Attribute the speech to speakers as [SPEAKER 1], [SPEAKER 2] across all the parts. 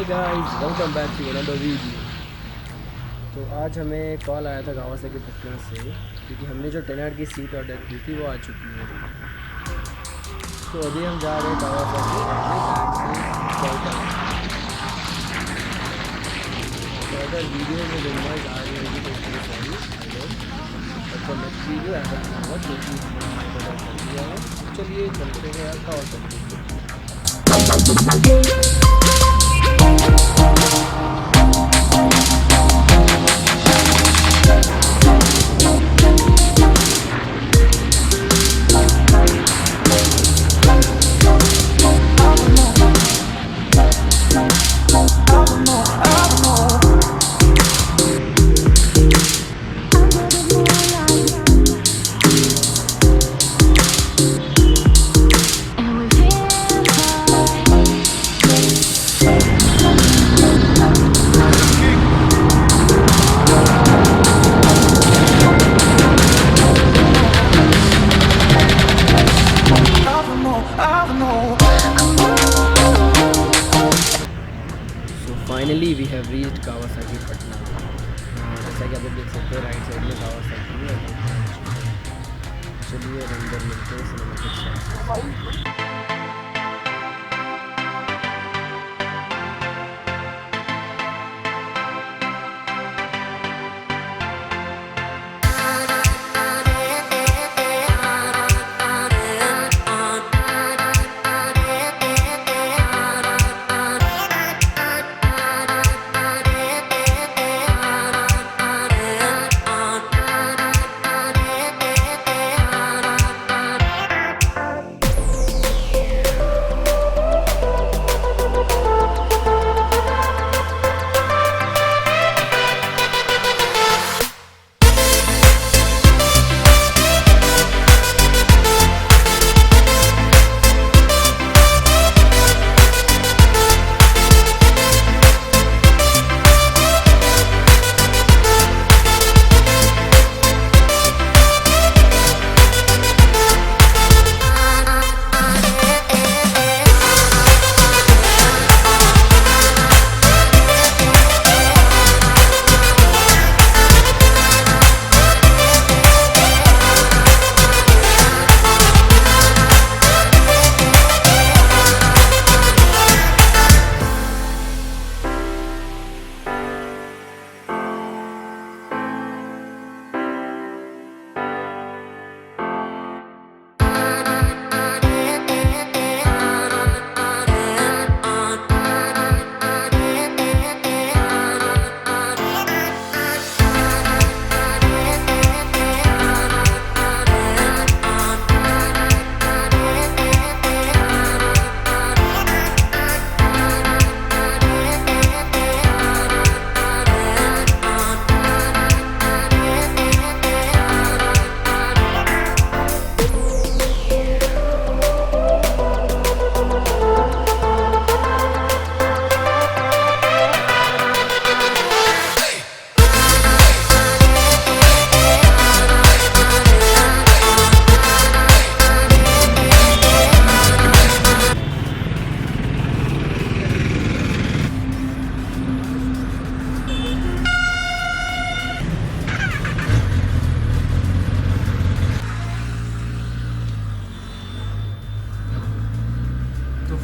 [SPEAKER 1] Guys, welcome back to another video. तो आज हमें कॉल आया था कावासाकी पटना से, क्योंकि हमने जो 10R की सीट ऑर्डर की थी वो आ चुकी है। तो अभी हम जा रहे हैं कावासाकी अपने बैंक से कॉल करने। तो अगर वीडियो में नॉइज़ आ रही होगी तो उसके लिए sorry, I don't. But for next video ऐसा नहीं होगा क्योंकि हमने ऑर्डर कर दिया है। तो चलिए चलते हैं यार कॉल करते हैं। Finally we have reached Kawasaki Patna. जैसा कि आप लोग देख सकते हैं राइट साइड में कावासाकी है। चलिए अंदर मिलते हैं सिनेमैटिक शॉट।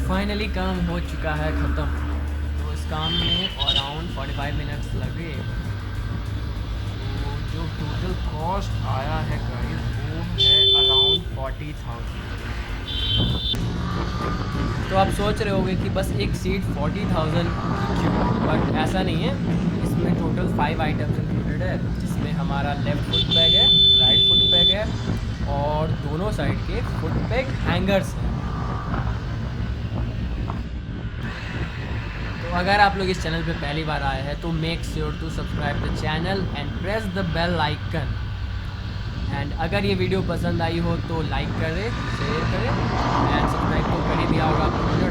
[SPEAKER 1] फाइनली काम हो चुका है ख़त्म। तो इस काम में अराउंड 45 मिनट्स लगे। तो जो टोटल कॉस्ट आया है गाइस वो है अराउंड 40,000। तो आप सोच रहे होंगे कि बस एक सीट 40,000 की क्यों, बट ऐसा नहीं है। इसमें टोटल 5 आइटम्स इंक्लूडेड है, जिसमें हमारा लेफ़्ट फुट पैग है, राइट फुट पैग है और दोनों साइड के फुट पैग हैंगर्स हैं। अगर आप लोग इस चैनल पे पहली बार आए हैं तो make sure to subscribe the channel and press the bell icon. And अगर ये वीडियो पसंद आई हो तो लाइक करें, शेयर करें एंड सब्सक्राइब तो कर ही दिया होगा आप लोगों ने।